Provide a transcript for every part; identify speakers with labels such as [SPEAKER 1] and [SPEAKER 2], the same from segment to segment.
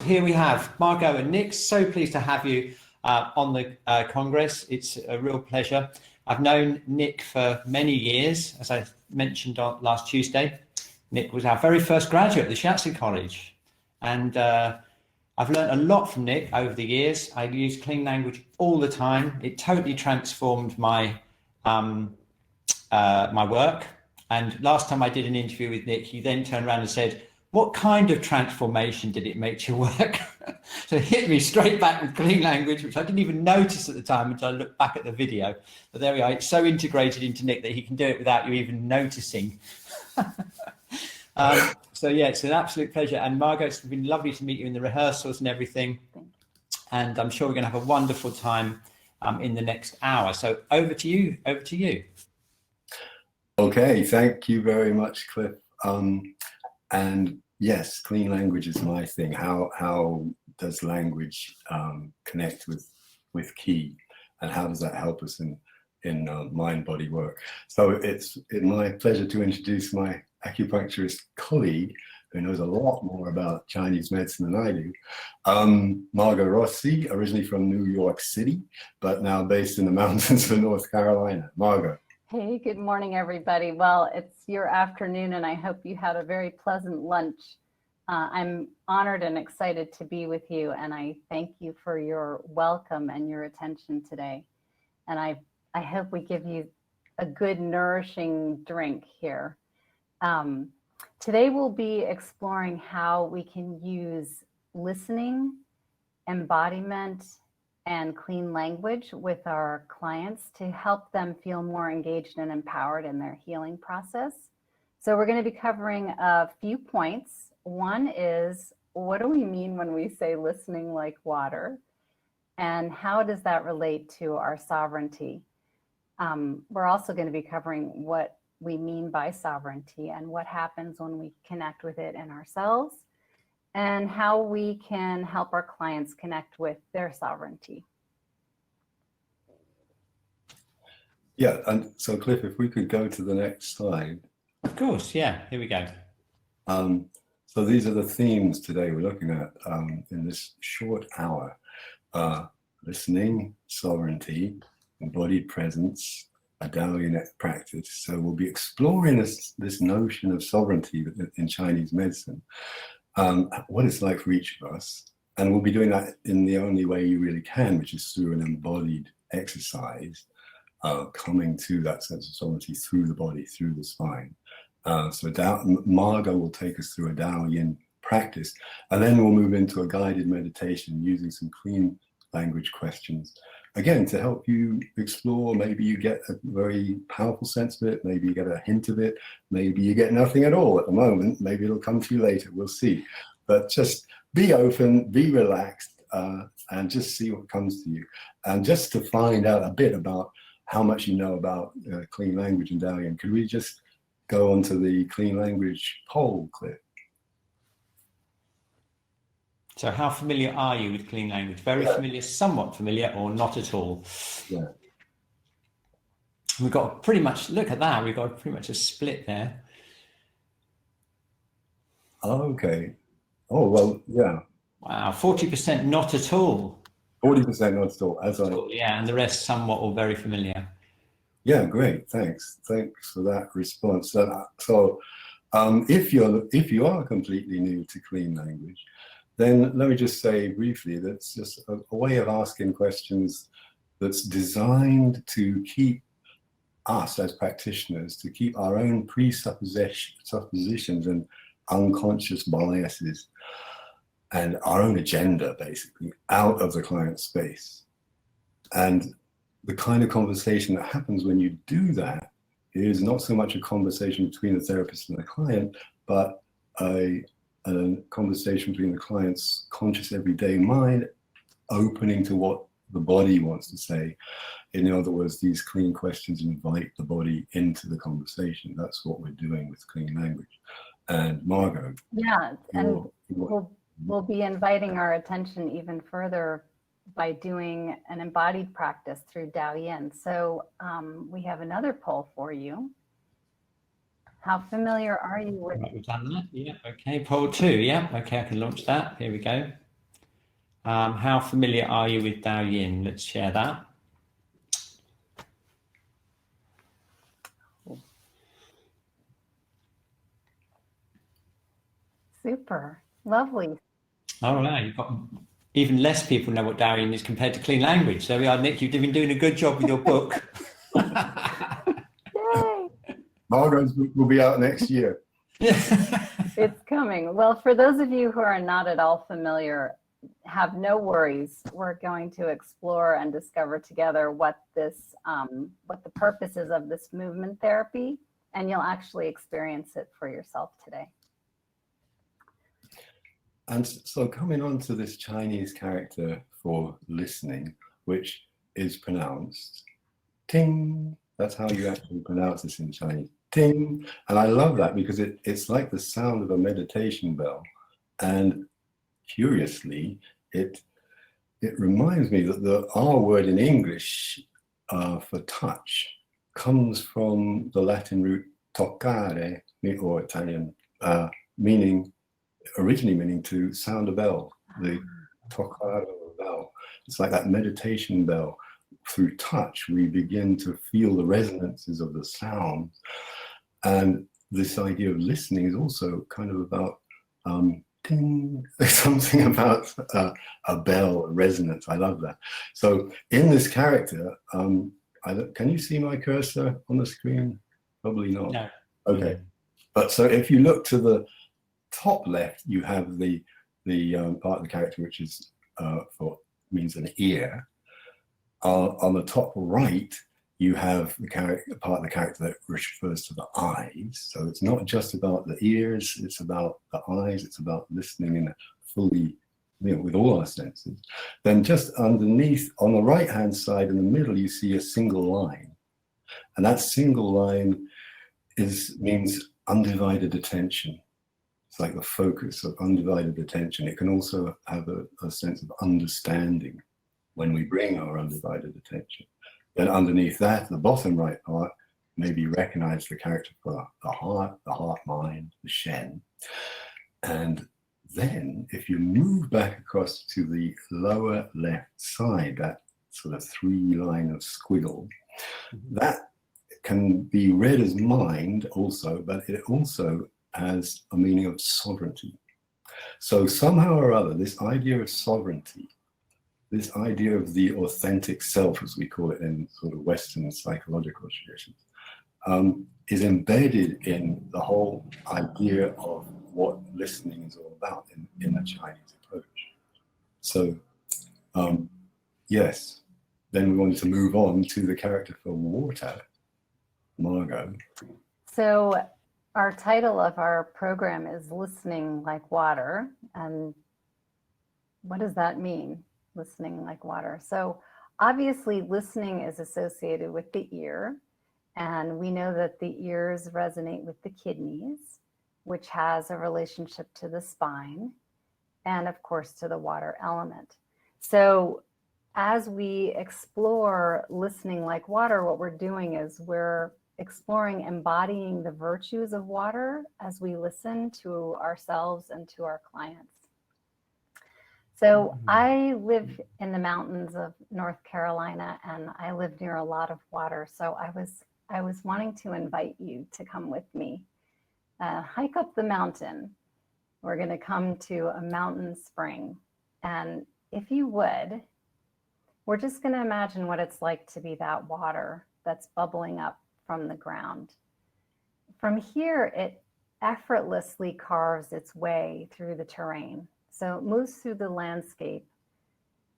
[SPEAKER 1] here we have Margot and Nick. So pleased to have you on the Congress. It's a real pleasure. I've known Nick for many years, as I mentioned on last Tuesday. Nick was our very first graduate at the Shiatsu College. And I've learned a lot from Nick over the years. I use clean language all the time. It totally transformed my my work. And last time I did an interview with Nick, he then turned around and said, "What kind of transformation did it make to your work?" So it hit me straight back with clean language, which I didn't even notice at the time until I looked back at the video. But there we are. It's so integrated into Nick that he can do it without you even noticing. So yeah, it's an absolute pleasure. And Margot, it's been lovely to meet you in the rehearsals and everything. And I'm sure we're going to have a wonderful time in the next hour. So over to you. Over to you.
[SPEAKER 2] Okay, thank you very much, Cliff. And yes, clean language is my thing. How does language connect with ki, and how does that help us in mind-body work? So it's my pleasure to introduce my acupuncturist colleague, who knows a lot more about Chinese medicine than I do, Margot Rossi, originally from New York City, but now based in the mountains of North Carolina. Margot.
[SPEAKER 3] Hey, good morning, everybody. Well, it's your afternoon, and I hope you had a very pleasant lunch. I'm honored and excited to be with you, and I thank you for your welcome and your attention today. And I hope we give you a good, nourishing drink here. Today, we'll be exploring how we can use listening, embodiment, and clean language with our clients to help them feel more engaged and empowered in their healing process. So we're going to be covering a few points. One is, what do we mean when we say listening like water? And how does that relate to our sovereignty? We're also going to be covering what we mean by sovereignty and what happens when we connect with it in ourselves, and how we can help our clients connect with their sovereignty.
[SPEAKER 2] Yeah, and so Cliff, if we could go to the next slide.
[SPEAKER 1] Of course, yeah, here we go.
[SPEAKER 2] So these are the themes today we're looking at in this short hour. Listening, sovereignty, embodied presence, a Daoyin practice. So we'll be exploring this notion of sovereignty in Chinese medicine, what it's like for each of us. And we'll be doing that in the only way you really can, which is through an embodied exercise, coming to that sense of sovereignty through the body, through the spine. So Margot will take us through a Daoyin practice, and then we'll move into a guided meditation using some clean language questions. Again, to help you explore, maybe you get a very powerful sense of it, maybe you get a hint of it, maybe you get nothing at all at the moment, maybe it'll come to you later, we'll see. But just be open, be relaxed, and just see what comes to you. And just to find out a bit about how much you know about clean language and Daoyin, could we just go on to the clean language poll, Cliff?
[SPEAKER 1] So how familiar are you with clean language? Very familiar, somewhat familiar, or not at all?
[SPEAKER 2] Yeah.
[SPEAKER 1] We've got pretty much, look at that, we've got pretty much a split there.
[SPEAKER 2] Okay. Oh, well, yeah.
[SPEAKER 1] Wow, 40% not at all.
[SPEAKER 2] 40% not at all.
[SPEAKER 1] Yeah, and the rest somewhat or very familiar.
[SPEAKER 2] Yeah, great. Thanks for that response. So if you are completely new to clean language, then let me just say briefly that's just a way of asking questions that's designed to keep us as practitioners, to keep our own presuppositions and unconscious biases and our own agenda, basically, out of the client's space. And the kind of conversation that happens when you do that is not so much a conversation between the therapist and the client, but a conversation between the client's conscious everyday mind opening to what the body wants to say. In other words, these clean questions invite the body into the conversation. That's what we're doing with clean language. And Margot.
[SPEAKER 3] Yeah, and we'll be inviting our attention even further by doing an embodied practice through Daoyin. So we have another poll for you. How familiar are you with?
[SPEAKER 1] Right, we've done that. Yeah. Okay. Poll 2. Yeah. Okay. I can launch that. Here we go. How familiar are you with Dao Yin? Let's share that.
[SPEAKER 3] Super. Lovely.
[SPEAKER 1] Oh, no, you've got even less people know what Dao Yin is compared to clean language. So we are, Nick, you've been doing a good job with your book.
[SPEAKER 3] Yay.
[SPEAKER 2] Margot's book will be out next year.
[SPEAKER 3] It's coming. Well, for those of you who are not at all familiar, have no worries. We're going to explore and discover together what this, what the purpose is of this movement therapy, and you'll actually experience it for yourself today.
[SPEAKER 2] And so coming on to this Chinese character for listening, which is pronounced ting. That's how you actually pronounce this in Chinese, ting. And I love that because it's like the sound of a meditation bell. And curiously, it reminds me that the R word in English for touch comes from the Latin root toccare, or Italian, originally meaning to sound a bell, the toccare of a bell. It's like that meditation bell. Through touch, we begin to feel the resonances of the sound. And this idea of listening is also kind of about ting, something about a bell, a resonance. I love that. So in this character, can you see my cursor on the screen? Probably not.
[SPEAKER 1] No.
[SPEAKER 2] Okay. But so if you look to the top left, you have the part of the character which is means an ear. On the top right, you have the part of the character that refers to the eyes. So it's not just about the ears, it's about the eyes, it's about listening in a fully, with all our senses. Then just underneath, on the right-hand side in the middle, you see a single line. And that single line means undivided attention. It's like the focus of undivided attention. It can also have a sense of understanding when we bring our undivided attention. Then underneath that, the bottom right part, maybe recognize the character for the heart mind, the Shen. And then if you move back across to the lower left side, that sort of 3-line of squiggle, that can be read as mind also, but it also has a meaning of sovereignty. So somehow or other, this idea of sovereignty, this idea of the authentic self, as we call it in sort of Western psychological traditions, is embedded in the whole idea of what listening is all about in the Chinese approach. So, yes, then we wanted to move on to the character for water, Margot.
[SPEAKER 3] So our title of our program is Listening Like Water. And what does that mean? Listening like water. So obviously listening is associated with the ear, and we know that the ears resonate with the kidneys, which has a relationship to the spine, and of course to the water element. So as we explore listening like water, what we're doing is we're exploring embodying the virtues of water as we listen to ourselves and to our clients. So I live in the mountains of North Carolina, and I live near a lot of water. So I was wanting to invite you to come with me, hike up the mountain. We're going to come to a mountain spring. And if you would, we're just going to imagine what it's like to be that water that's bubbling up from the ground. From here, it effortlessly carves its way through the terrain. So it moves through the landscape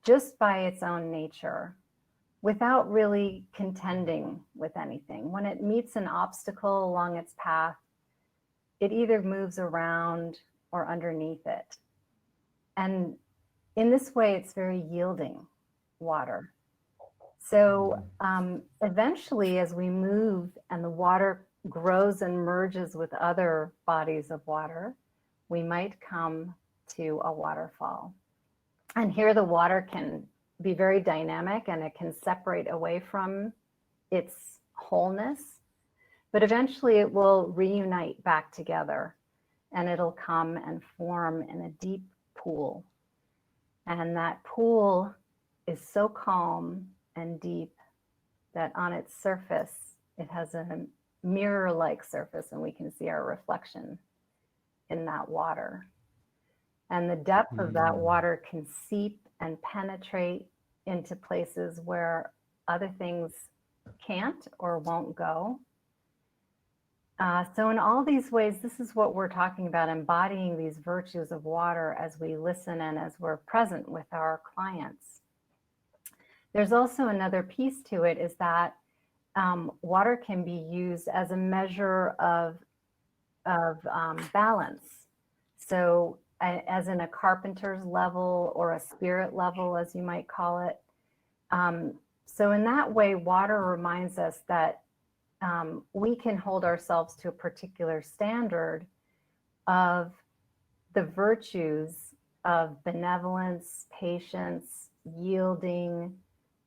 [SPEAKER 3] just by its own nature, without really contending with anything. When it meets an obstacle along its path, it either moves around or underneath it. And in this way, it's very yielding water. So eventually, as we move and the water grows and merges with other bodies of water, we might come to a waterfall. And here the water can be very dynamic and it can separate away from its wholeness, but eventually it will reunite back together and it'll come and form in a deep pool. And that pool is so calm and deep that on its surface, it has a mirror-like surface, and we can see our reflection in that water. And the depth of that water can seep and penetrate into places where other things can't or won't go. So in all these ways, this is what we're talking about, embodying these virtues of water as we listen and as we're present with our clients. There's also another piece to it, is that water can be used as a measure of balance. So as in a carpenter's level or a spirit level, as you might call it. So in that way, water reminds us that we can hold ourselves to a particular standard of the virtues of benevolence, patience, yielding,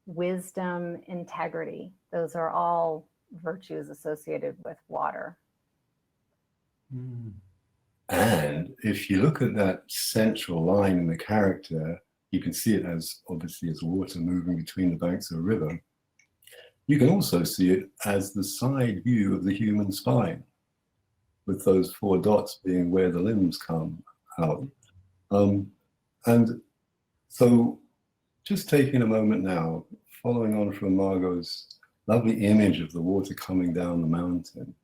[SPEAKER 3] wisdom, integrity. Those are all virtues associated with water.
[SPEAKER 2] And if you look at that central line in the character, you can see it as obviously as water moving between the banks of a river. You can also see it as the side view of the human spine, with those 4 dots being where the limbs come out. And so just taking a moment now, following on from Margot's lovely image of the water coming down the mountain,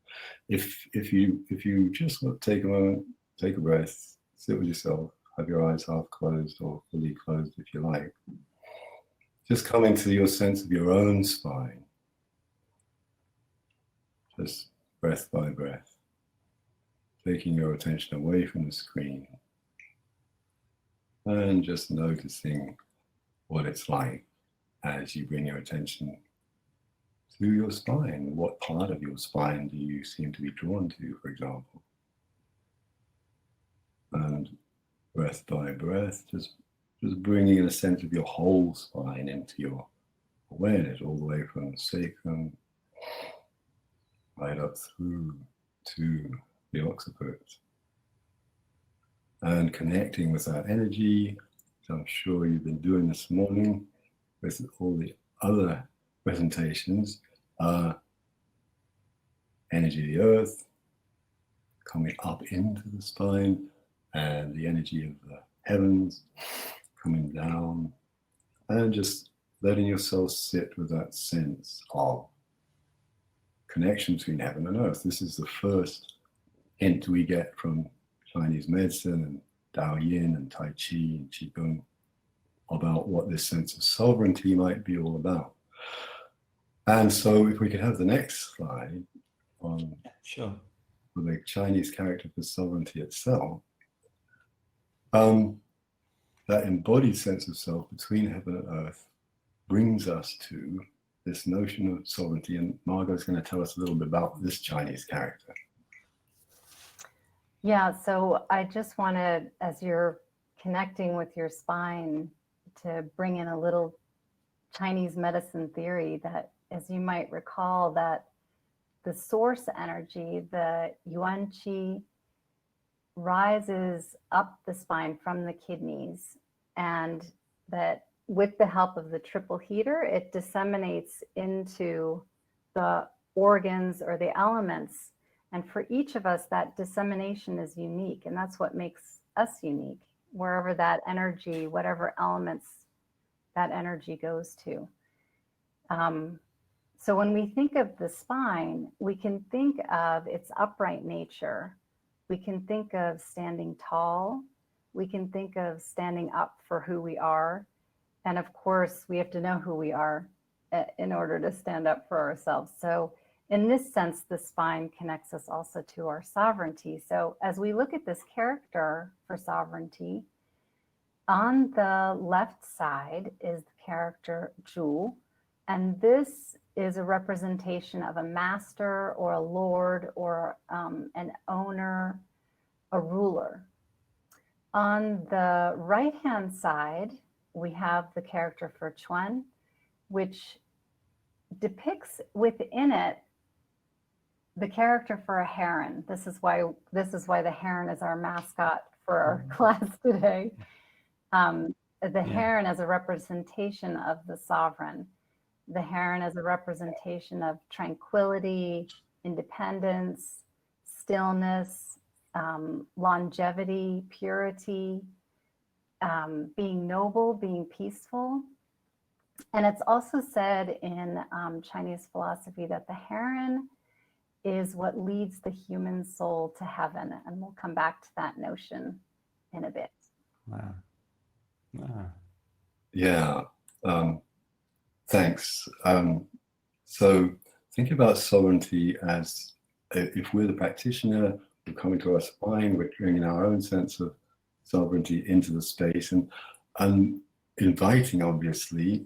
[SPEAKER 2] if you just take a moment, take a breath, sit with yourself, have your eyes half closed or fully closed if you like, just coming to your sense of your own spine, just breath by breath, taking your attention away from the screen and just noticing what it's like as you bring your attention to your spine. What part of your spine do you seem to be drawn to, for example? And breath by breath, just bringing in a sense of your whole spine into your awareness, all the way from the sacrum right up through to the occiput. And connecting with that energy, which I'm sure you've been doing this morning with all the other presentations, energy of the earth coming up into the spine, and the energy of the heavens coming down, and just letting yourself sit with that sense of connection between heaven and earth. This is the first hint we get from Chinese medicine and Tao Yin and Tai Chi and Qigong about what this sense of sovereignty might be all about. And so if we could have the next slide on
[SPEAKER 1] Sure.
[SPEAKER 2] the Chinese character for sovereignty itself, that embodied sense of self between heaven and earth brings us to this notion of sovereignty. And Margot's going to tell us a little bit about this Chinese character.
[SPEAKER 3] Yeah, so I just want to, as you're connecting with your spine, to bring in a little Chinese medicine theory that, as you might recall, that the source energy, the yuan qi, rises up the spine from the kidneys, and that with the help of the triple heater, it disseminates into the organs or the elements. And for each of us, that dissemination is unique, and that's what makes us unique, wherever that energy, whatever elements that energy goes to. So when we think of the spine, we can think of its upright nature. We can think of standing tall. We can think of standing up for who we are. And of course, we have to know who we are in order to stand up for ourselves. So in this sense, the spine connects us also to our sovereignty. So as we look at this character for sovereignty, on the left side is the character Zhu, and this is a representation of a master or a lord or an owner, a ruler. On the right-hand side, we have the character for Chuan, which depicts within it the character for a heron. This is why the heron is our mascot for our class today. the heron as a representation of the sovereign, the heron as a representation of tranquility, independence, stillness, longevity, purity, being noble, being peaceful. And it's also said in Chinese philosophy that the heron is what leads the human soul to heaven. And we'll come back to that notion in a bit.
[SPEAKER 1] Wow. Wow.
[SPEAKER 2] Yeah. Thanks. So think about sovereignty as if we're the practitioner, we're coming to our spine, we're bringing our own sense of sovereignty into the space and inviting, obviously,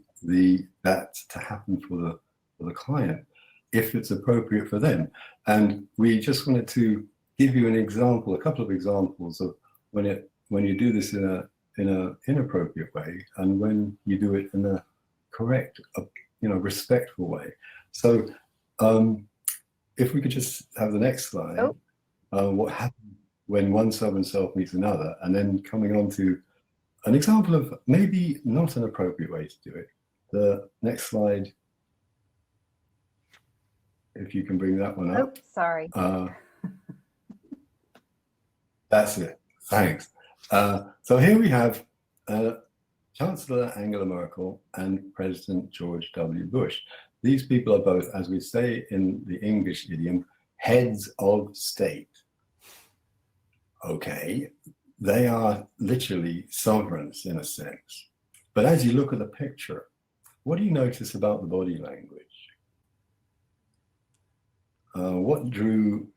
[SPEAKER 2] that to happen for the client, if it's appropriate for them. And we just wanted to give you an example, a couple of examples of when you do this in an inappropriate way and when you do it in a correct, respectful way. So if we could just have the next slide, what happens when one sovereign self meets another, and then coming on to an example of maybe not an appropriate way to do it. The next slide, if you can bring that one up.
[SPEAKER 3] Oh, sorry.
[SPEAKER 2] That's it. Thanks. So here we have Chancellor Angela Merkel and President George W. Bush. These people are both, as we say in the English idiom, heads of state. Okay, they are literally sovereigns in a sense. But as you look at the picture, what do you notice about the body language? What drew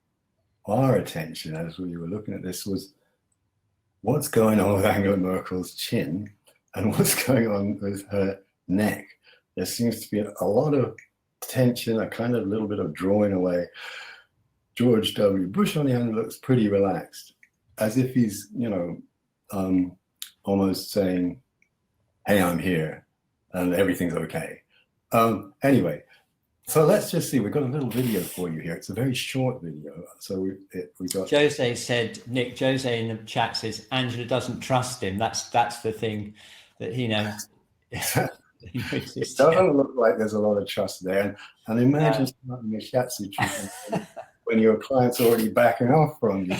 [SPEAKER 2] our attention as we were looking at this was what's going on with Angela Merkel's chin and what's going on with her neck. There seems to be a lot of tension, a kind of little bit of drawing away. George W. Bush, on the other hand, looks pretty relaxed, as if he's, almost saying, hey, I'm here and everything's okay. Anyway, so let's just see. We've got a little video for you here. It's a very short video. So we got.
[SPEAKER 1] Jose said, Nick, Jose in the chat says Angela doesn't trust him. That's the thing that he knows.
[SPEAKER 2] It doesn't look like there's a lot of trust there. And imagine starting a shiatsu treatment when your client's already backing off from you.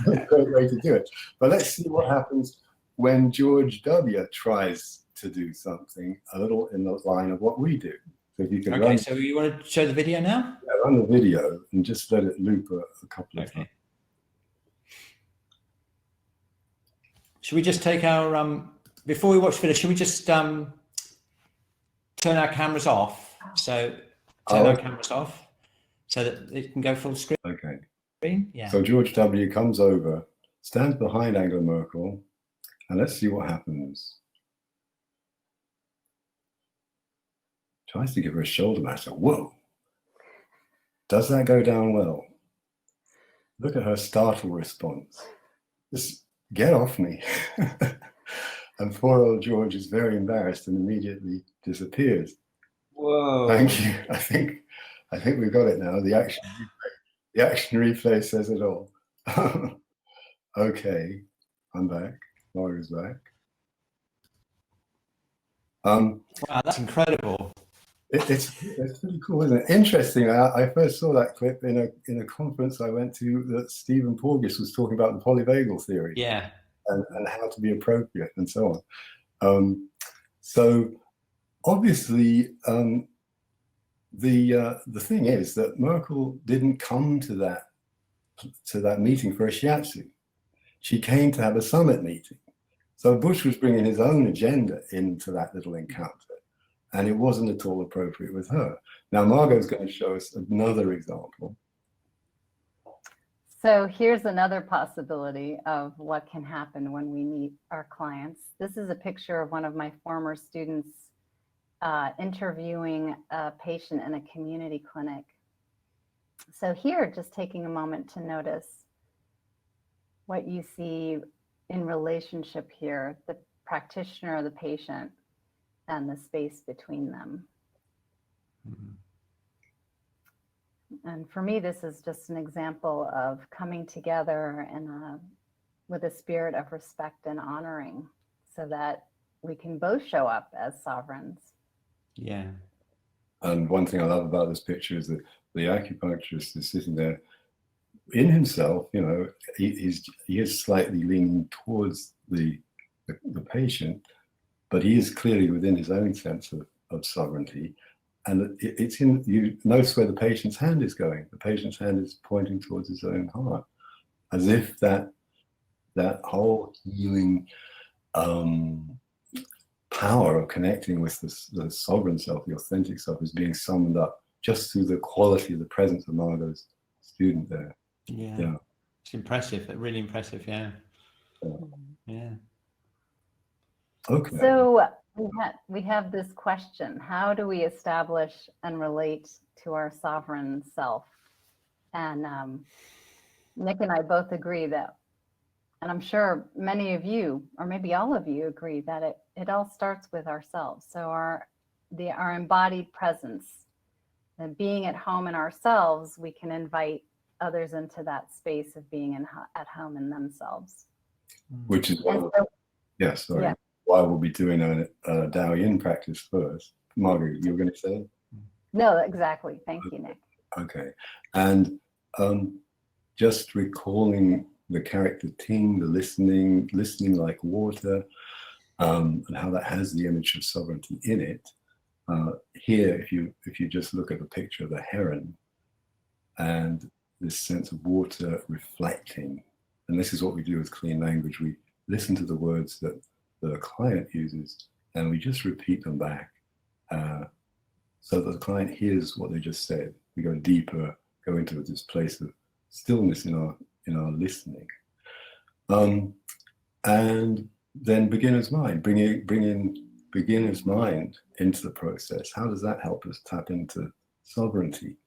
[SPEAKER 2] That's a great way to do it. But let's see what happens when George W. tries to do something a little in the line of what we do. So if you can
[SPEAKER 1] okay, so you want to show the video now?
[SPEAKER 2] Yeah, run the video and just let it loop a couple of times.
[SPEAKER 1] Should we just take our before we watch the video, should we just turn our cameras off? So turn our cameras off so that it can go full screen.
[SPEAKER 2] Okay.
[SPEAKER 1] Yeah.
[SPEAKER 2] So George W. comes over, stands behind Angela Merkel, and let's see what happens. Tries to give her a shoulder massage. Whoa. Does that go down well? Look at her startled response. Just get off me. And poor old George is very embarrassed and immediately disappears.
[SPEAKER 1] Whoa.
[SPEAKER 2] Thank you. I think we've got it now. The action replay says it all. Okay, I'm back. Margot's back.
[SPEAKER 1] Wow, that's incredible.
[SPEAKER 2] It's pretty cool, isn't it? Interesting. I first saw that clip in a conference I went to that Stephen Porges was talking about the Polyvagal Theory.
[SPEAKER 1] Yeah.
[SPEAKER 2] And how to be appropriate and so on. So obviously, the thing is that Merkel didn't come to that meeting for a shiatsu. She came to have a summit meeting. So Bush was bringing his own agenda into that little encounter, and it wasn't at all appropriate with her. Now Margot's going to show us another example.
[SPEAKER 3] So here's another possibility of what can happen when we meet our clients. This is a picture of one of my former students interviewing a patient in a community clinic. So here, just taking a moment to notice what you see in relationship here, the practitioner, the patient, and the space between them.
[SPEAKER 1] Mm-hmm.
[SPEAKER 3] And for me, this is just an example of coming together with a spirit of respect and honoring. so that we can both show up as sovereigns.
[SPEAKER 1] Yeah.
[SPEAKER 2] And one thing I love about this picture is that the acupuncturist is sitting there in himself, you know, he is slightly leaning towards the patient, but he is clearly within his own sense of sovereignty. And it's in, you notice where the patient's hand is going. The patient's hand is pointing towards his own heart, as if that whole healing power of connecting with the sovereign self, the authentic self, is being summed up just through the quality of the presence of Margot's student there.
[SPEAKER 1] Yeah. It's impressive, really impressive. Yeah.
[SPEAKER 2] Okay.
[SPEAKER 3] So we have this question: how do we establish and relate to our sovereign self? And Nick and I both agree that, and I'm sure many of you, or maybe all of you, agree that it all starts with ourselves. So our embodied presence, and being at home in ourselves, we can invite others into that space of being at home in themselves.
[SPEAKER 2] Which is why, why we'll be doing a Dao Yin practice first. Margot, you were going to say?
[SPEAKER 3] No, exactly. Thank you, Nick.
[SPEAKER 2] Okay. And just recalling the character Ting, the listening like water, and how that has the image of sovereignty in it. Here, if you just look at the picture of the heron and this sense of water reflecting, and this is what we do with clean language. We listen to the words that the client uses, and we just repeat them back, so that the client hears what they just said. We go deeper, go into this place of stillness in our listening, and then beginner's mind, bring in beginner's mind into the process. How does that help us tap into sovereignty?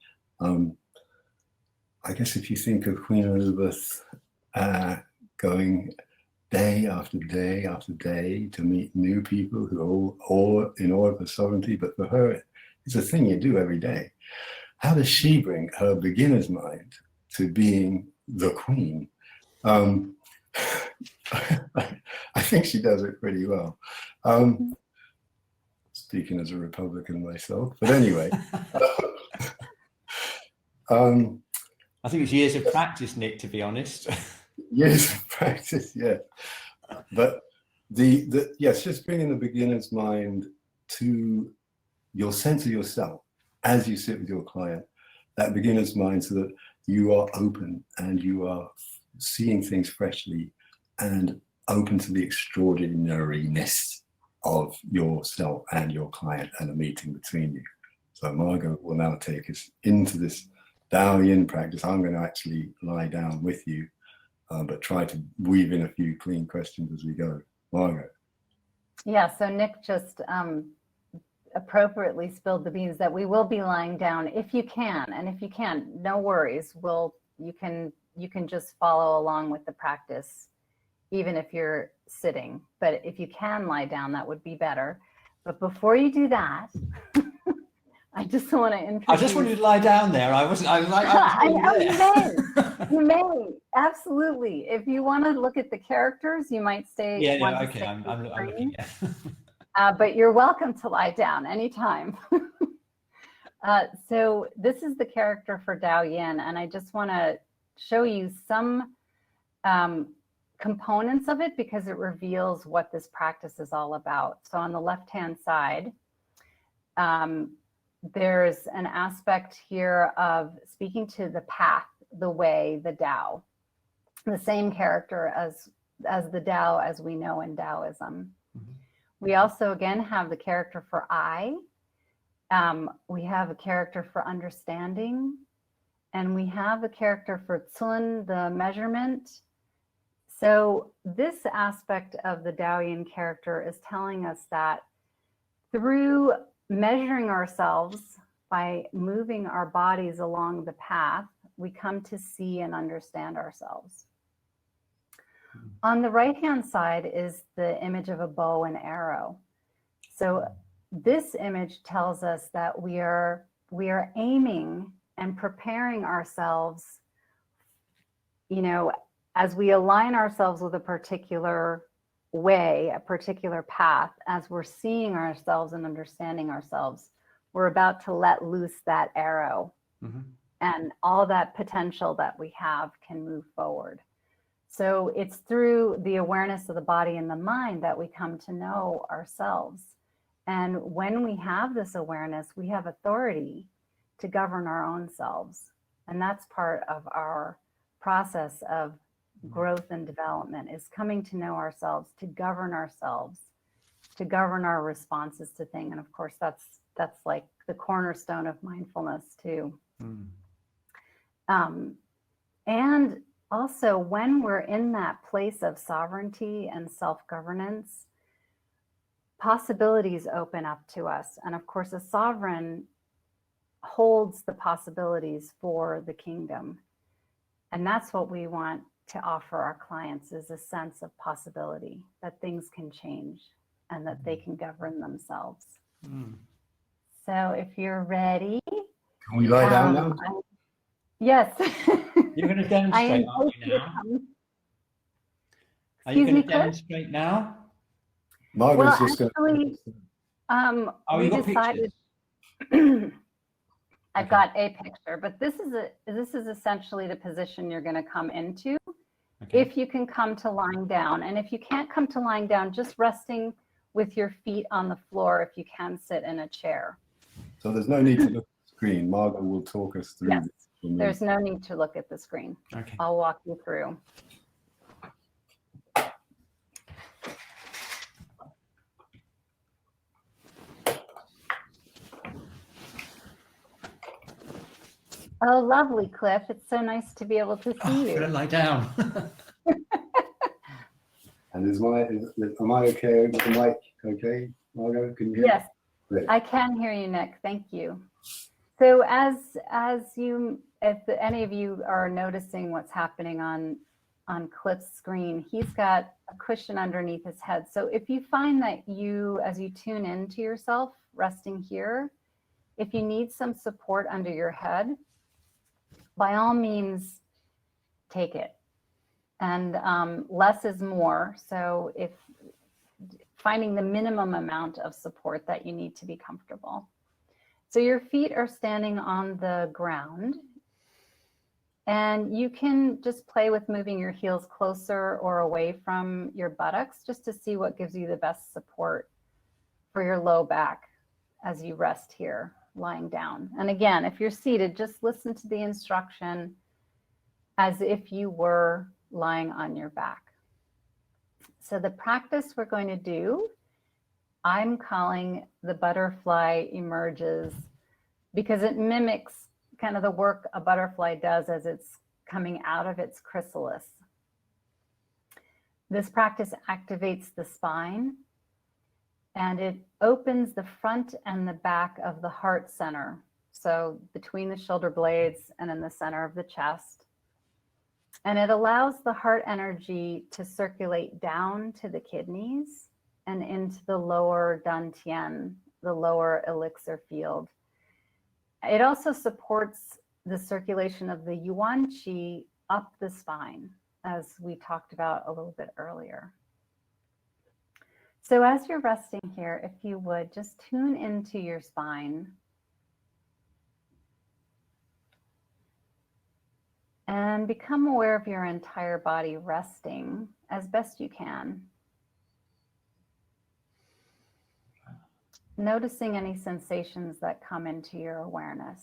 [SPEAKER 2] I guess if you think of Queen Elizabeth going day after day after day to meet new people who are all in awe of her sovereignty, but for her, it's a thing you do every day. How does she bring her beginner's mind to being the Queen? I think she does it pretty well. Speaking as a Republican myself, but anyway.
[SPEAKER 1] I think it's years of practice, Nick, to be honest.
[SPEAKER 2] Years of practice, yeah. But yes, just bringing the beginner's mind to your sense of yourself as you sit with your client, that beginner's mind, so that you are open and you are seeing things freshly and open to the extraordinariness of yourself and your client and a meeting between you. So Margot will now take us into this Dao Yin practice. I'm going to actually lie down with you, but try to weave in a few clean questions as we go. Margot.
[SPEAKER 3] Yeah, so Nick just appropriately spilled the beans that we will be lying down if you can, and if you can't, no worries. You can just follow along with the practice, even if you're sitting. But if you can lie down, that would be better. But before you do that, I just want to introduce.
[SPEAKER 1] I just wanted to lie down there. I was like,
[SPEAKER 3] I know, you may, absolutely. If you want to look at the characters, you might stay.
[SPEAKER 1] Yeah, no, okay, I'm looking. Yeah.
[SPEAKER 3] But you're welcome to lie down anytime. So this is the character for Dao Yin, and I just want to show you some components of it because it reveals what this practice is all about. So on the left-hand side, there's an aspect here of speaking to the path, the way, the Tao, the same character as the Tao as we know in Taoism. Mm-hmm. We also, again, have the character for I. We have a character for understanding, and we have a character for Tsun, the measurement. So this aspect of the Dao Yin character is telling us that through measuring ourselves by moving our bodies along the path, we come to see and understand ourselves. On the right-hand side is the image of a bow and arrow. So this image tells us that we are aiming and preparing ourselves, as we align ourselves with a particular way, a particular path, as we're seeing ourselves and understanding ourselves, we're about to let loose that arrow.
[SPEAKER 1] Mm-hmm.
[SPEAKER 3] And all that potential that we have can move forward. So it's through the awareness of the body and the mind that we come to know ourselves. And when we have this awareness, we have authority to govern our own selves. And that's part of our process of growth and development, is coming to know ourselves, to govern ourselves, to govern our responses to things. And of course, that's like the cornerstone of mindfulness too. And also, when we're in that place of sovereignty and self-governance, possibilities open up to us. And of course, a sovereign holds the possibilities for the kingdom. And that's what we want to offer our clients, is a sense of possibility, that things can change and that they can govern themselves. So if you're ready.
[SPEAKER 2] Can we lie down now?
[SPEAKER 3] Yes.
[SPEAKER 1] You're going to demonstrate, aren't you now? Are you going to demonstrate now?
[SPEAKER 2] Margot's just
[SPEAKER 3] actually, we
[SPEAKER 1] got
[SPEAKER 3] decided. I've got a picture, but this is essentially the position you're going to come into. Okay. If you can come to lying down, and if you can't come to lying down, just resting with your feet on the floor. If you can sit in a chair.
[SPEAKER 2] So there's no need to look at the screen. Margot will talk us through.
[SPEAKER 3] Yes. There's no need to look at the screen.
[SPEAKER 1] Okay.
[SPEAKER 3] I'll walk you through. Oh, lovely, Cliff. It's so nice to be able to see you.
[SPEAKER 1] I'm going to lie down.
[SPEAKER 2] And am I okay with the mic? Okay, Margot, can you hear me?
[SPEAKER 3] Yes, great. I can hear you, Nick. Thank you. So if any of you are noticing what's happening on Cliff's screen, he's got a cushion underneath his head. So if you find that as you tune into yourself, resting here, if you need some support under your head, by all means, take it. And less is more. So if finding the minimum amount of support that you need to be comfortable. So your feet are standing on the ground, and you can just play with moving your heels closer or away from your buttocks, just to see what gives you the best support for your low back as you rest here, lying down. And again, if you're seated, just listen to the instruction as if you were lying on your back. So the practice we're going to do, I'm calling the butterfly emerges, because it mimics kind of the work a butterfly does as it's coming out of its chrysalis. This practice activates the spine, and it opens the front and the back of the heart center. So between the shoulder blades and in the center of the chest. And it allows the heart energy to circulate down to the kidneys and into the lower dantian, the lower elixir field. It also supports the circulation of the yuan qi up the spine, as we talked about a little bit earlier. So as you're resting here, if you would, just tune into your spine. And become aware of your entire body resting as best you can. Noticing any sensations that come into your awareness.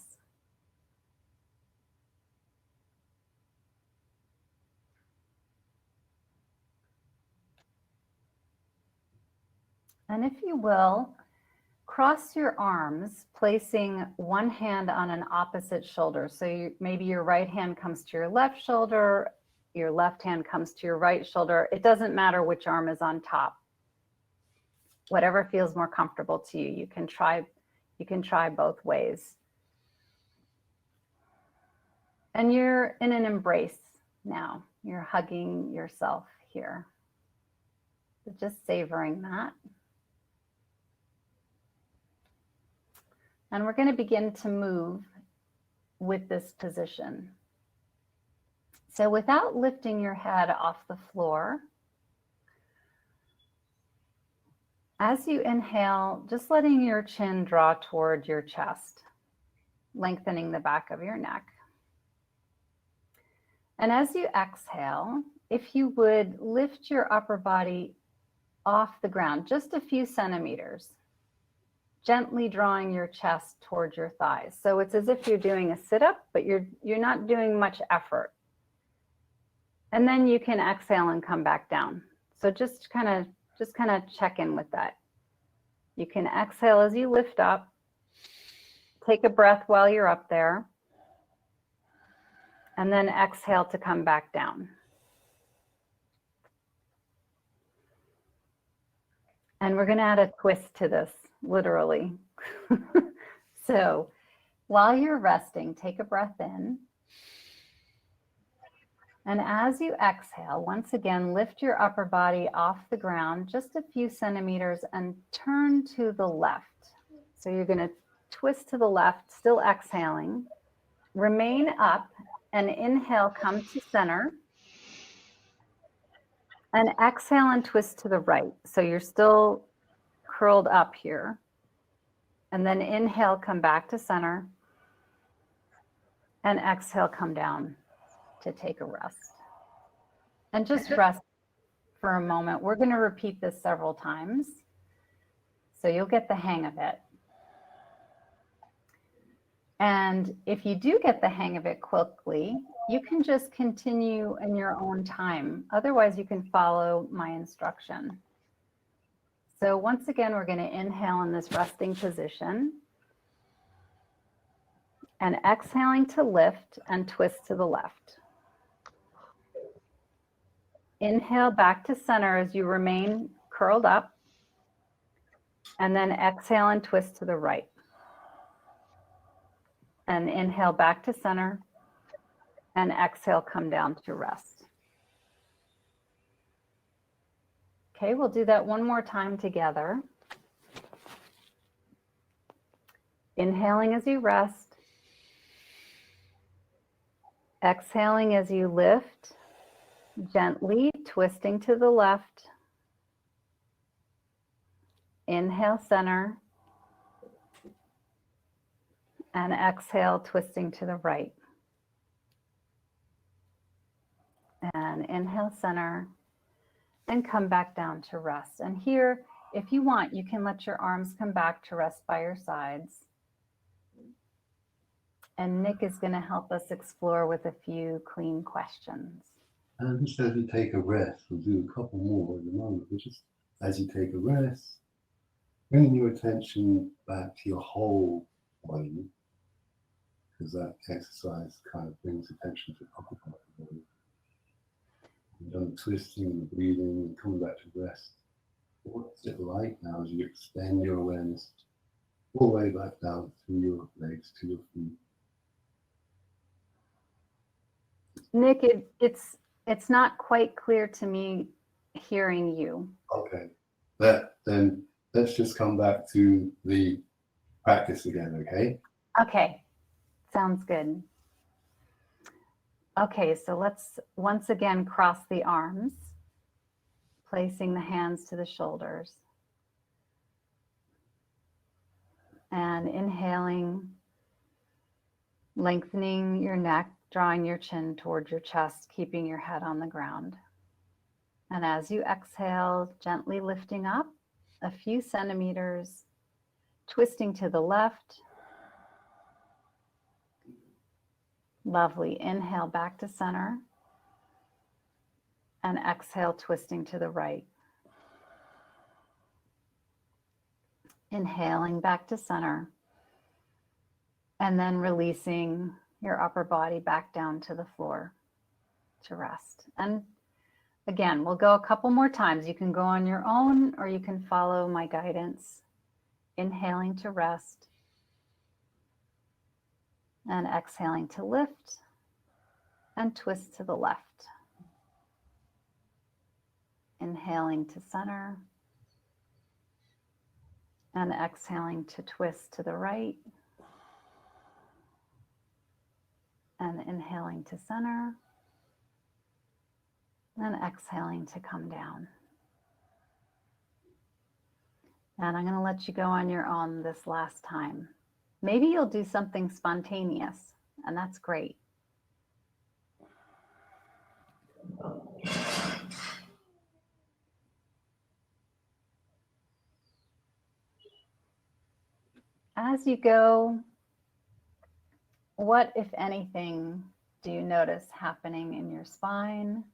[SPEAKER 3] And if you will, cross your arms, placing one hand on an opposite shoulder. So maybe your right hand comes to your left shoulder, your left hand comes to your right shoulder. It doesn't matter which arm is on top. Whatever feels more comfortable to you, you can try both ways. And you're in an embrace now. You're hugging yourself here. So just savoring that. And we're going to begin to move with this position. So without lifting your head off the floor, As you inhale, just letting your chin draw toward your chest, lengthening the back of your neck. And as you exhale, if you would lift your upper body off the ground, just a few centimeters, gently drawing your chest towards your thighs. So it's as if you're doing a sit-up, but you're not doing much effort. And then you can exhale and come back down. So just kind of check in with that. You can exhale as you lift up. Take a breath while you're up there. And then exhale to come back down. And we're going to add a twist to this, literally. So while you're resting, take a breath in. And as you exhale, once again, lift your upper body off the ground just a few centimeters and turn to the left. So you're going to twist to the left, still exhaling. Remain up and inhale, come to center. And exhale and twist to the right. So you're still curled up here. And then inhale, come back to center. And exhale, come down to take a rest. And just rest for a moment. We're going to repeat this several times, so you'll get the hang of it. And if you do get the hang of it quickly, you can just continue in your own time. Otherwise, you can follow my instruction. So once again, we're going to inhale in this resting position. And exhaling to lift and twist to the left. Inhale back to center as you remain curled up. And then exhale and twist to the right. And inhale back to center. And exhale, come down to rest. Okay, we'll do that one more time together. Inhaling as you rest. Exhaling as you lift, gently twisting to the left. Inhale, center. And exhale, twisting to the right. And inhale, center. And come back down to rest. And here, if you want, you can let your arms come back to rest by your sides. And Nick is going to help us explore with a few clean questions.
[SPEAKER 2] And just as you take a rest, we'll do a couple more in a moment. But just as you take a rest, bringing your attention back to your whole body, because that exercise kind of brings attention to the upper part of the body. You've done the twisting and the breathing and coming back to rest. What's it like now as you extend your awareness all the way back down through your legs to your feet?
[SPEAKER 3] Nick, it's not quite clear to me hearing you.
[SPEAKER 2] Okay, then let's just come back to the practice again, okay?
[SPEAKER 3] Okay, sounds good. Okay, so let's once again cross the arms, placing the hands to the shoulders. And inhaling, lengthening your neck, drawing your chin towards your chest, keeping your head on the ground. And as you exhale, gently lifting up a few centimeters, twisting to the left. Lovely. Inhale back to center. And exhale, twisting to the right. Inhaling back to center. And then releasing your upper body back down to the floor to rest. And again, we'll go a couple more times. You can go on your own or you can follow my guidance. Inhaling to rest. And exhaling to lift and twist to the left. Inhaling to center. And exhaling to twist to the right. And inhaling to center. And exhaling to come down. And I'm going to let you go on your own this last time. Maybe you'll do something spontaneous, and that's great. As you go, what, if anything, do you notice happening in your spine?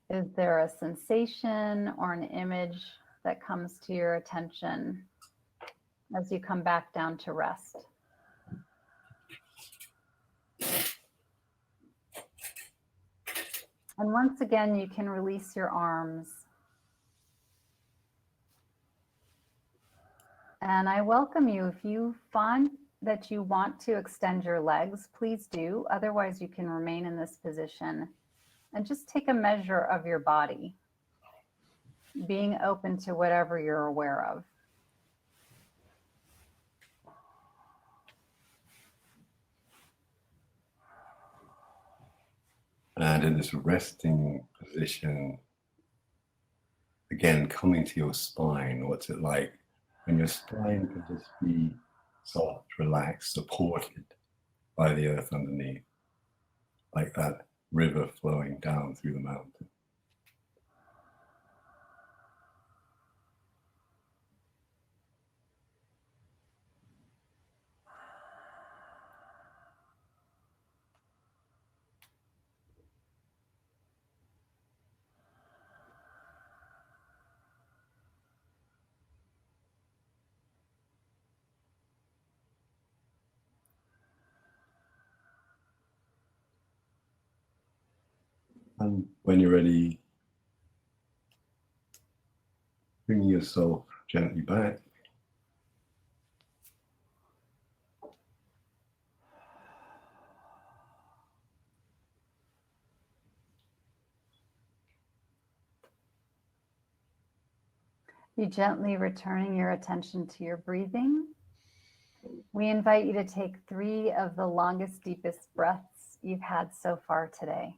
[SPEAKER 3] Is there a sensation or an image that comes to your attention as you come back down to rest? And once again, you can release your arms. And I welcome you. If you find that you want to extend your legs, please do. Otherwise, you can remain in this position and just take a measure of your body, being open to whatever you're aware of.
[SPEAKER 2] And in this resting position, again, coming to your spine, what's it like when your spine can just be soft, relaxed, supported by the earth underneath, like that river flowing down through the mountain. And when you're ready, bringing yourself gently back.
[SPEAKER 3] You gently returning your attention to your breathing. We invite you to take 3 of the longest, deepest breaths you've had so far today.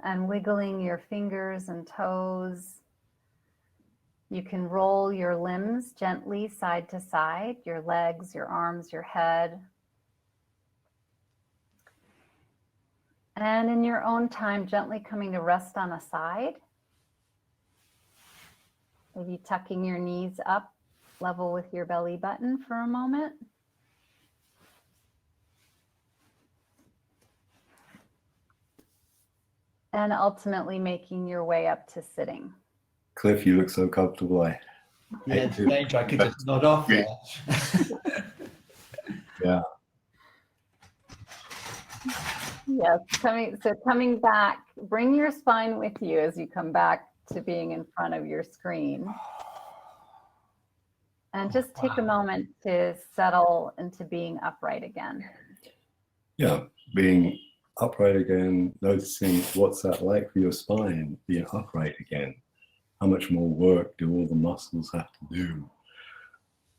[SPEAKER 3] And wiggling your fingers and toes. You can roll your limbs gently side to side, your legs, your arms, your head. And in your own time, gently coming to rest on a side. Maybe tucking your knees up, level with your belly button for a moment. And ultimately making your way up to sitting.
[SPEAKER 2] Cliff, you look so comfortable.
[SPEAKER 1] Yeah, it's danger. I could just nod off there.
[SPEAKER 2] Yeah.
[SPEAKER 3] Yes, coming back, bring your spine with you as you come back to being in front of your screen. And just take a moment to settle into being upright again.
[SPEAKER 2] Yeah, being upright again, noticing what's that like for your spine, being upright again. How much more work do all the muscles have to do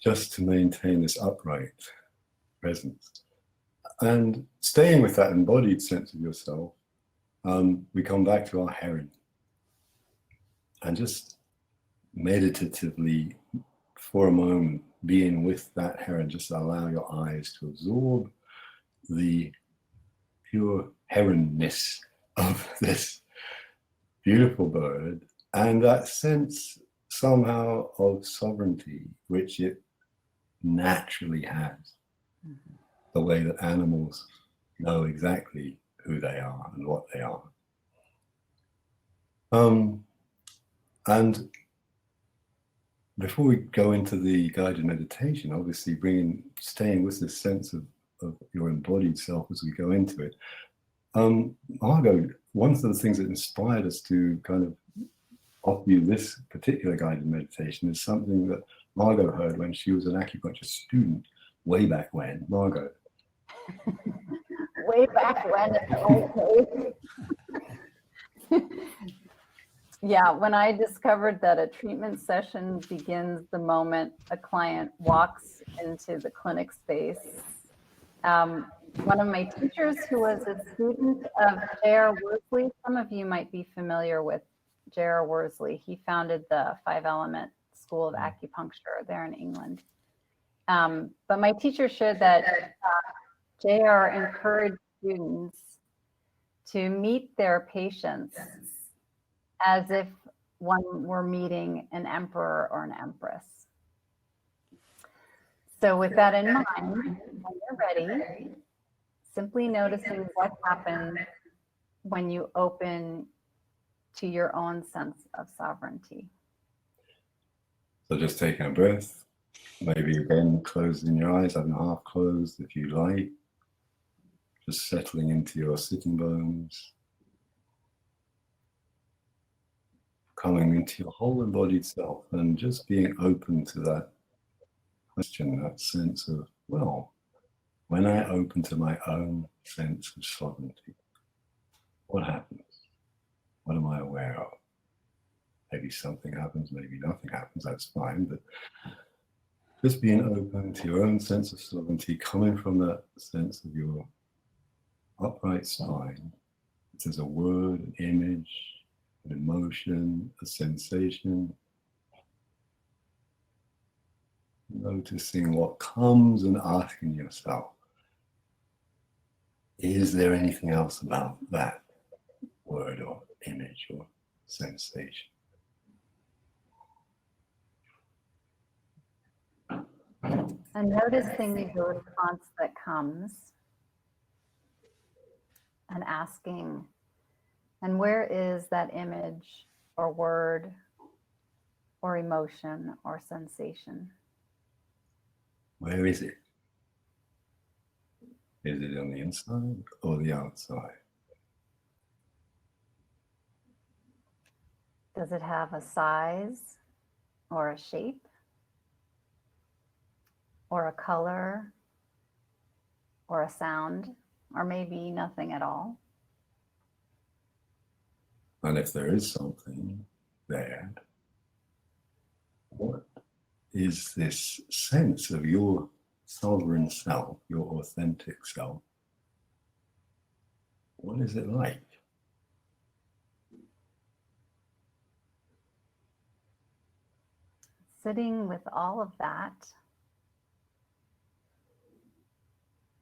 [SPEAKER 2] just to maintain this upright presence? And staying with that embodied sense of yourself, we come back to our heron. And just meditatively, for a moment, being with that heron, just allow your eyes to absorb the pure heronness of this beautiful bird and that sense somehow of sovereignty, which it naturally has. Mm-hmm. The way that animals know exactly who they are and what they are. And before we go into the guided meditation, obviously staying with this sense of your embodied self as we go into it. Margot, one of the things that inspired us to kind of offer you this particular guided meditation is something that Margot heard when she was an acupuncture student way back when, Margot.
[SPEAKER 3] Way back when, okay. Yeah, when I discovered that a treatment session begins the moment a client walks into the clinic space, one of my teachers who was a student of J.R. Worsley, some of you might be familiar with J.R. Worsley. He founded the 5-element school of acupuncture there in England. But my teacher shared that J.R. encouraged students to meet their patients as if one were meeting an emperor or an empress. So with that in mind, when you're ready, simply noticing what happens when you open to your own sense of sovereignty.
[SPEAKER 2] So just taking a breath, maybe again closing your eyes, having half closed if you like, just settling into your sitting bones, coming into your whole embodied self and just being open to that question, that sense of, well, when I open to my own sense of sovereignty, what happens? What am I aware of? Maybe something happens, maybe nothing happens, that's fine, but just being open to your own sense of sovereignty, coming from that sense of your upright spine. If there's a word, an image, an emotion, a sensation, noticing what comes and asking yourself, is there anything else about that word or image or sensation?
[SPEAKER 3] And noticing the response that comes and asking, and where is that image or word or emotion or sensation?
[SPEAKER 2] Where is it? Is it on the inside or the outside?
[SPEAKER 3] Does it have a size or a shape or a color or a sound, or maybe nothing at all?
[SPEAKER 2] And if there is something there, what is this sense of your sovereign self, your authentic self? What is it like?
[SPEAKER 3] Sitting with all of that.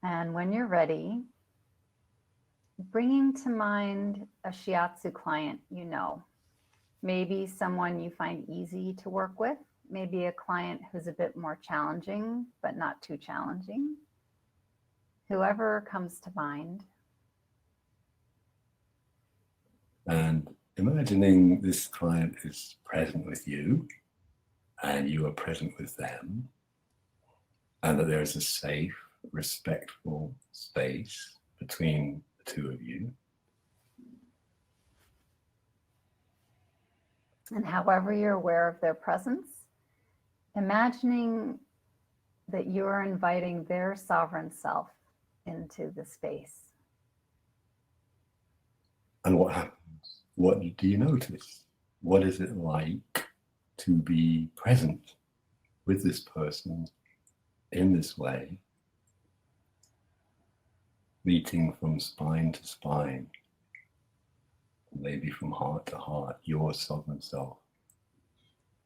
[SPEAKER 3] And when you're ready, bringing to mind a shiatsu client you know. Maybe someone you find easy to work with. Maybe a client who's a bit more challenging, but not too challenging. Whoever comes to mind.
[SPEAKER 2] And imagining this client is present with you and you are present with them, and that there is a safe, respectful space between the two of you.
[SPEAKER 3] And however you're aware of their presence, imagining that you're inviting their sovereign self into the space.
[SPEAKER 2] And what happens? What do you notice? What is it like to be present with this person in this way, meeting from spine to spine, maybe from heart to heart, your sovereign self,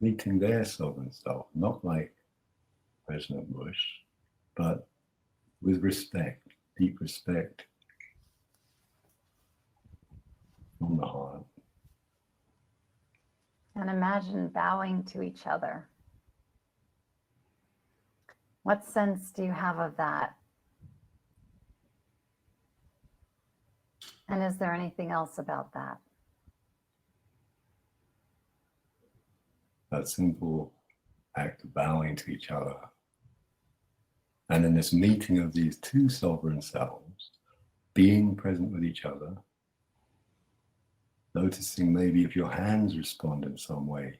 [SPEAKER 2] meeting their sovereign self, not like President Bush, but with respect, deep respect from the heart.
[SPEAKER 3] And imagine bowing to each other. What sense do you have of that? And is there anything else about that?
[SPEAKER 2] That simple act of bowing to each other. And in this meeting of these two sovereign selves, being present with each other, noticing maybe if your hands respond in some way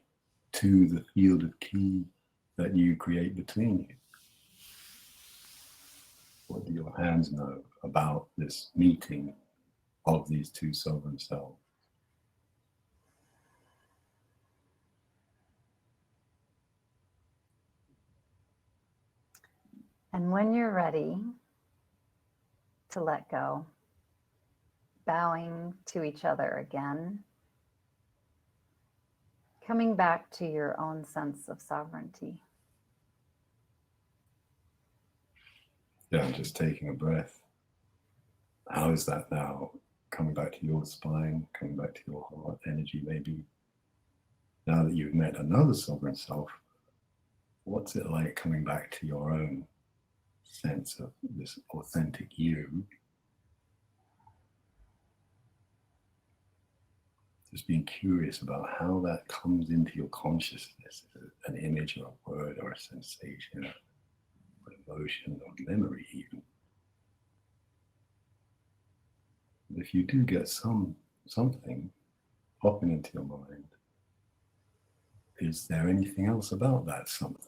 [SPEAKER 2] to the field of ki that you create between you. hands know about this meeting of these two sovereign selves?
[SPEAKER 3] And when you're ready to let go, bowing to each other again, coming back to your own sense of sovereignty.
[SPEAKER 2] Yeah, I'm just taking a breath. How is that now? Coming back to your spine, coming back to your heart energy, maybe. Now that you've met another sovereign self, what's it like coming back to your own sense of this authentic you? Just being curious about how that comes into your consciousness, an image or a word or a sensation, or emotion or memory even. If you do get something popping into your mind, is there anything else about that something?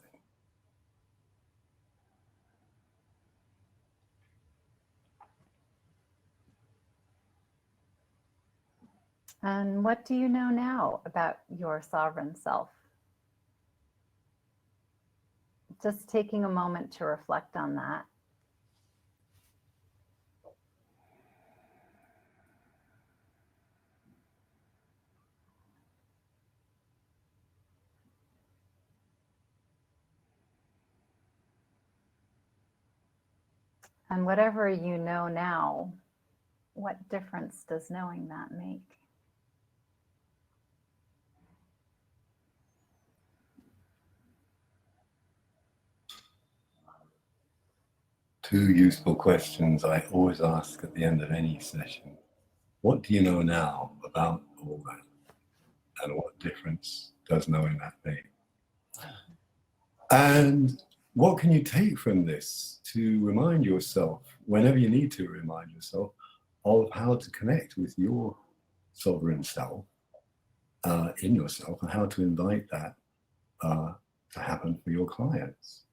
[SPEAKER 3] And what do you know now about your sovereign self? Just taking a moment to reflect on that. And whatever you know now, what difference does knowing that make?
[SPEAKER 2] Two useful questions I always ask at the end of any session. What do you know now about all that? And what difference does knowing that make? And what can you take from this to remind yourself, whenever you need to remind yourself, of how to connect with your sovereign self in yourself, and how to invite that to happen for your clients?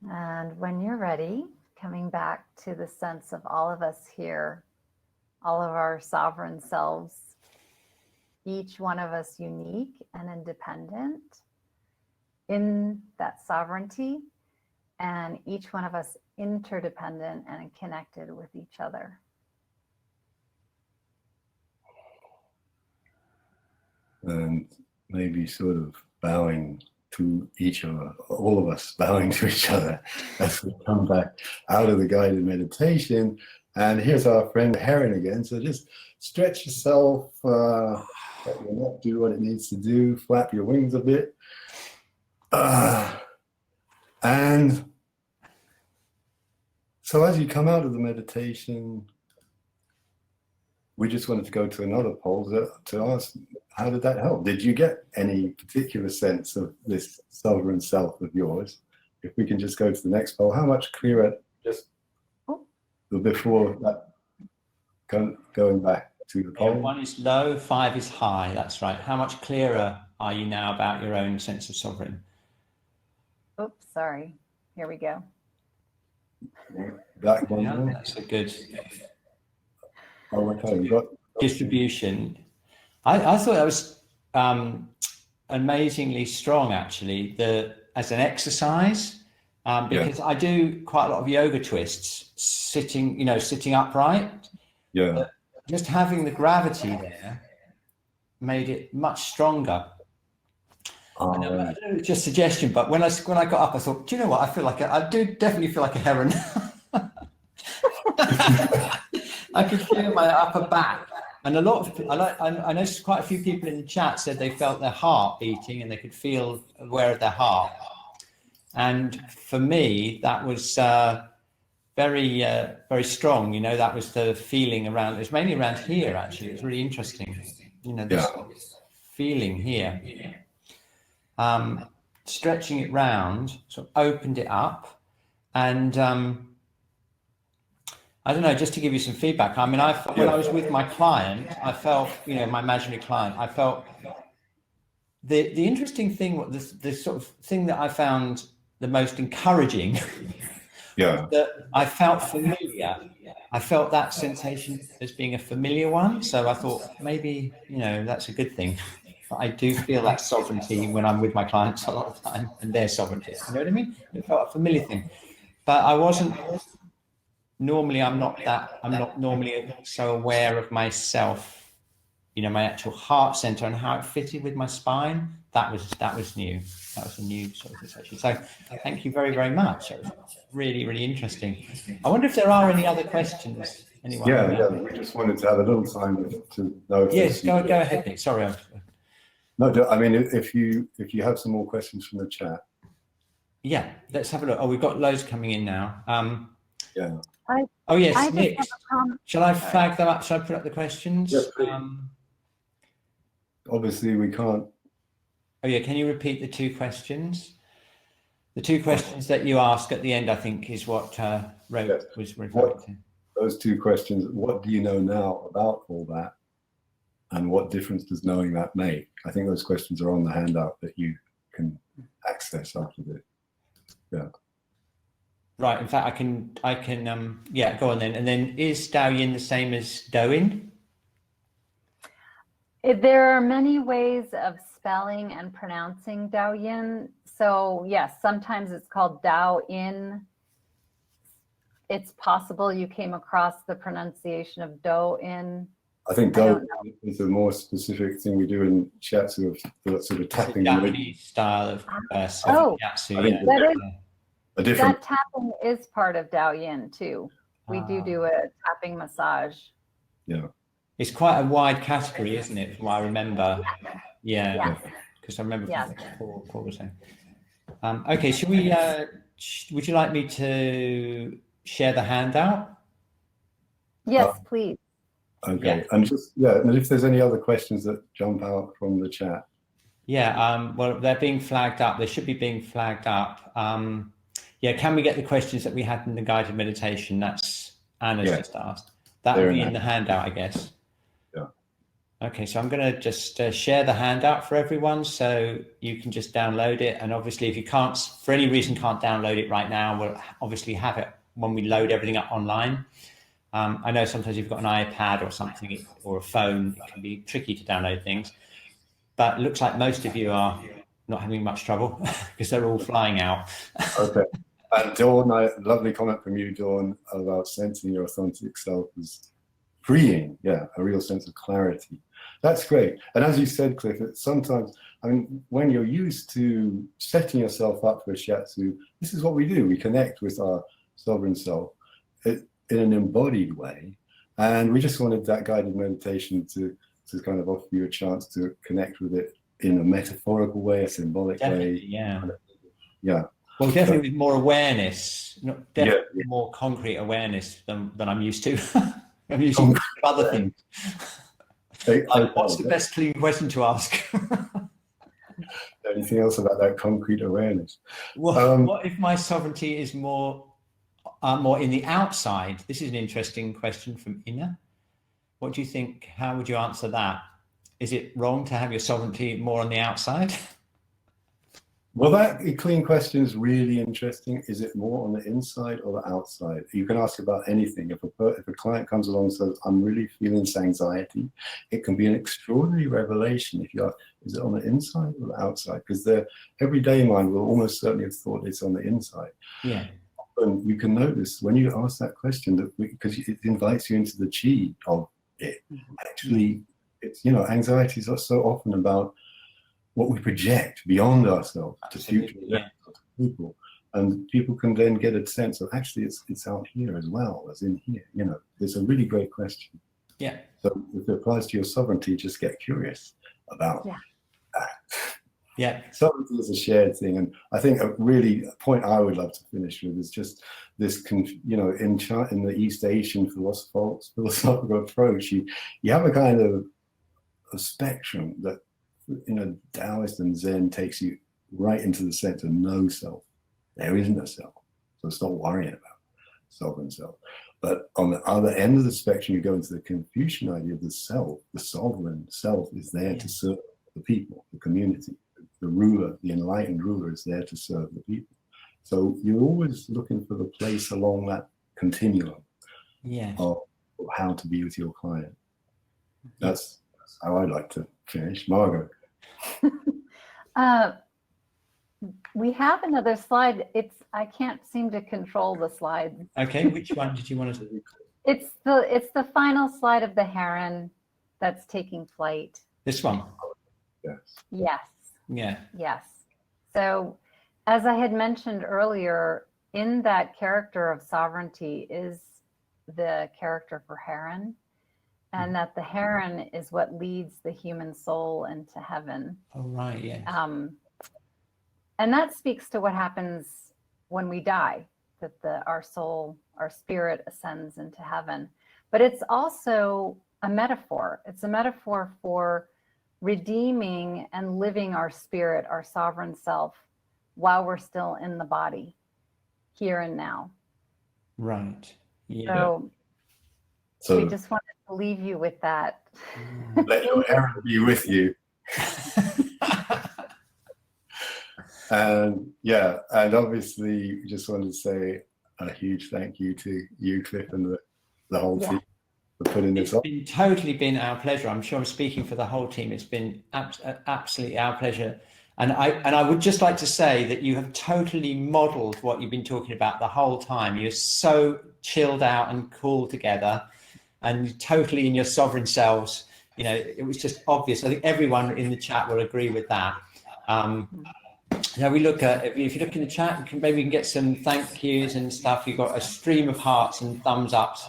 [SPEAKER 3] And when you're ready, coming back to the sense of all of us here, all of our sovereign selves, each one of us unique and independent in that sovereignty, and each one of us interdependent and connected with each other.
[SPEAKER 2] And maybe sort of bowing to each other, all of us bowing to each other as we come back out of the guided meditation. And here's our friend Heron again. So just stretch yourself, let your neck do what it needs to do, flap your wings a bit. And so as you come out of the meditation, we just wanted to go to another poll to ask, how did that help? Did you get any particular sense of this sovereign self of yours? If we can just go to the next poll, how much clearer, just before that, going back to the poll?
[SPEAKER 1] Yeah, 1 is low, 5 is high, that's right. How much clearer are you now about your own sense of sovereign?
[SPEAKER 3] Oops, sorry. Here we go.
[SPEAKER 2] Black one.
[SPEAKER 1] Yeah, that's a good
[SPEAKER 2] okay, we got
[SPEAKER 1] distribution. I thought that was amazingly strong, actually, as an exercise, because I do quite a lot of yoga twists, sitting upright.
[SPEAKER 2] Yeah.
[SPEAKER 1] But just having the gravity there made it much stronger. I don't know, it's just a suggestion, but when I got up, I thought, do you know what? I do definitely feel like a heron. I could feel my upper back, and a lot of I noticed quite a few people in the chat said they felt their heart beating and they could feel aware of their heart. And for me, that was very very strong. You know, that was the feeling around. It was mainly around here, actually. It was really interesting. You know, this feeling here. Stretching it round, sort of opened it up, and I don't know, just to give you some feedback. I mean, when I was with my client, I felt, my imaginary client, I felt The interesting thing, the sort of thing that I found the most encouraging, that I felt familiar. I felt that sensation as being a familiar one. So I thought maybe, that's a good thing. But I do feel that sovereignty when I'm with my clients a lot of the time, and their sovereignty. You know what I mean? It felt a familiar thing. But I wasn't normally, I'm not normally so aware of myself, my actual heart center and how it fitted with my spine. That was new. That was a new sort of sensation. So thank you very, very much. It was really, really interesting. I wonder if there are any other questions. Anyone?
[SPEAKER 2] Yeah. We just wanted to have a little time to know.
[SPEAKER 1] Yes, go ahead, Nick. Sorry.
[SPEAKER 2] No, I mean, if you have some more questions from the chat.
[SPEAKER 1] Yeah, let's have a look. Oh, we've got loads coming in now.
[SPEAKER 2] Yeah.
[SPEAKER 1] Oh yes, Nick. Shall I flag them up? Shall I put up the questions?
[SPEAKER 2] Yes, please. Obviously, we can't.
[SPEAKER 1] Oh yeah, can you repeat the two questions? The two questions that you ask at the end, I think, is what Rose was referring to.
[SPEAKER 2] Those two questions: what do you know now about all that, and what difference does knowing that make? I think those questions are on the handout that you can access after this. Yeah.
[SPEAKER 1] Right. In fact, I can. Go on then. And then, is Dao Yin the same as Douyin?
[SPEAKER 3] There are many ways of spelling and pronouncing Dao Yin. So yes, sometimes it's called Dao In. It's possible you came across the pronunciation of Do In.
[SPEAKER 2] I think Do is a more specific thing we do in shiatsu, of sort of tapping.
[SPEAKER 1] It's a Japanese style of shiatsu.
[SPEAKER 3] That tapping is part of Dao Yin too. We do a tapping massage.
[SPEAKER 2] Yeah.
[SPEAKER 1] It's quite a wide category, isn't it? From what I remember. Yeah. Because I remember Paul was saying. Okay, should we? Would you like me to share the handout?
[SPEAKER 3] Yes, please.
[SPEAKER 2] Okay, and and if there's any other questions that jump out from the chat.
[SPEAKER 1] Yeah. Well, they're being flagged up. They should be being flagged up. Can we get the questions that we had in the guided meditation? That's Anna's just asked. That will be in the handout, I guess.
[SPEAKER 2] Yeah.
[SPEAKER 1] Okay, so I'm going to just share the handout for everyone, so you can just download it. And obviously, if you can't, for any reason, can't download it right now, we'll obviously have it when we load everything up online. I know sometimes you've got an iPad or something, or a phone, it can be tricky to download things. But it looks like most of you are not having much trouble because they're all flying out.
[SPEAKER 2] Okay. And Dawn, lovely comment from you, Dawn, about sensing your authentic self as freeing, a real sense of clarity. That's great. And as you said, Cliff, sometimes, when you're used to setting yourself up for a shiatsu, this is what we do. We connect with our sovereign self in an embodied way. And we just wanted that guided meditation to kind of offer you a chance to connect with it in a metaphorical way, a symbolic way.
[SPEAKER 1] Yeah.
[SPEAKER 2] Well,
[SPEAKER 1] definitely with more awareness, more concrete awareness than I'm used to. I'm used to other things. What's the best clean question to ask?
[SPEAKER 2] Anything else about that concrete awareness?
[SPEAKER 1] What if my sovereignty is more in the outside? This is an interesting question from Ina. What do you think? How would you answer that? Is it wrong to have your sovereignty more on the outside?
[SPEAKER 2] Well, that clean question is really interesting. Is it more on the inside or the outside? You can ask about anything. If a client comes along and says, I'm really feeling this anxiety, it can be an extraordinary revelation if you ask, is it on the inside or the outside? Because the everyday mind will almost certainly have thought it's on the inside.
[SPEAKER 1] Yeah.
[SPEAKER 2] And you can notice when you ask that question, that because it invites you into the chi of it. Actually, it's, anxieties are so often about what we project beyond ourselves to future events, to people, and people can then get a sense of actually it's out here as well as in here. It's a really great question.
[SPEAKER 1] Yeah.
[SPEAKER 2] So if it applies to your sovereignty, just get curious about that.
[SPEAKER 1] Yeah.
[SPEAKER 2] Sovereignty is a shared thing, and I think a point I would love to finish with is just this. In the East Asian philosophical approach, you have a kind of a spectrum that, Taoist and Zen takes you right into the sense of no self. There is no self, so stop worrying about sovereign self. But on the other end of the spectrum, you go into the Confucian idea of the self. The sovereign self is there to serve the people, the community. The ruler, the enlightened ruler, is there to serve the people. So you're always looking for the place along that continuum of how to be with your client. That's how I like to finish. Margot.
[SPEAKER 3] We have another slide. I can't seem to control the slide.
[SPEAKER 1] Okay, which one did you want to do?
[SPEAKER 3] It's the final slide of the heron that's taking flight.
[SPEAKER 1] This one?
[SPEAKER 2] Yes.
[SPEAKER 3] Yes.
[SPEAKER 1] Yeah.
[SPEAKER 3] Yes. So, as I had mentioned earlier, in that character of sovereignty is the character for heron, and that the heron is what leads the human soul into heaven.
[SPEAKER 1] Oh, right, yes.
[SPEAKER 3] And that speaks to what happens when we die, that our soul, our spirit ascends into heaven. But it's also a metaphor. It's a metaphor for redeeming and living our spirit, our sovereign self, while we're still in the body, here and now.
[SPEAKER 1] Right. Yeah.
[SPEAKER 3] So we just wanted to leave you with that.
[SPEAKER 2] Let your heron be with you. And obviously, just wanted to say a huge thank you to you, Cliff, and the whole team for putting this on.
[SPEAKER 1] It's totally been our pleasure. I'm sure I'm speaking for the whole team. It's been absolutely our pleasure. And I would just like to say that you have totally modeled what you've been talking about the whole time. You're so chilled out and cool together, and totally in your sovereign selves. You know, it was just obvious. I think everyone in the chat will agree with that. Now we look at, if you look in the chat, maybe we can get some thank yous and stuff. You've got a stream of hearts and thumbs ups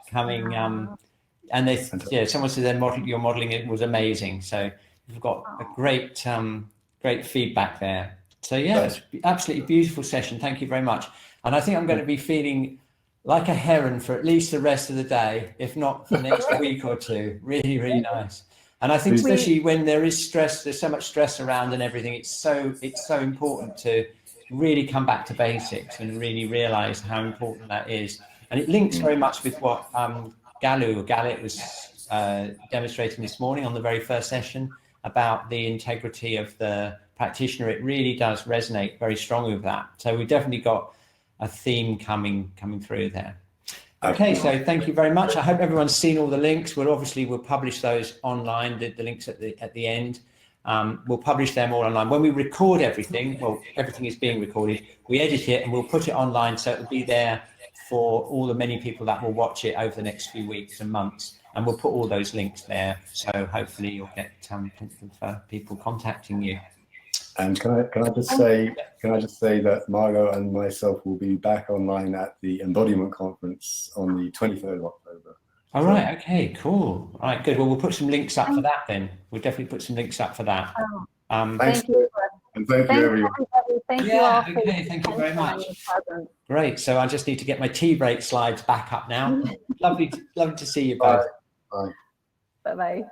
[SPEAKER 1] coming. And someone said your modeling it was amazing. So you've got a great feedback there. So it's absolutely beautiful session. Thank you very much. And I think I'm going to be feeling like a heron for at least the rest of the day, if not for the next week or two. Really, really nice. And I think especially when there is stress, there's so much stress around and everything, it's so important to really come back to basics and really realize how important that is. And it links very much with what Galit was demonstrating this morning on the very first session about the integrity of the practitioner. It really does resonate very strongly with that. So we definitely got a theme coming through there. Okay, so thank you very much. I hope everyone's seen all the links. We'll publish those online, the links at the end. We'll publish them all online. When we record everything, everything is being recorded, we edit it and we'll put it online, so it'll be there for all the many people that will watch it over the next few weeks and months. And we'll put all those links there. So hopefully you'll get people contacting you.
[SPEAKER 2] And can I just say that Margot and myself will be back online at the Embodiment Conference on the 23rd of October.
[SPEAKER 1] All right. Okay. Cool. All right. Good. Well, we'll put some links up for that then. We'll definitely put some links up for that.
[SPEAKER 2] Thanks. And thank you, everyone.
[SPEAKER 3] Thank you all.
[SPEAKER 1] Okay. Thank you very much. Great. So I just need to get my tea break slides back up now. Lovely to see you both.
[SPEAKER 2] Bye.
[SPEAKER 3] Bye-bye.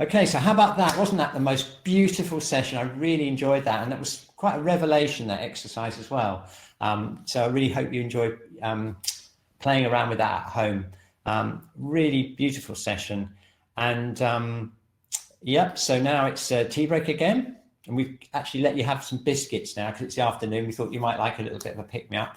[SPEAKER 1] Okay, so how about that? Wasn't that the most beautiful session? I really enjoyed that, and that was quite a revelation, that exercise as well. So I really hope you enjoy playing around with that at home. Really beautiful session. And so now it's tea break again, and we've actually let you have some biscuits now because it's the afternoon. We thought you might like a little bit of a pick-me-up.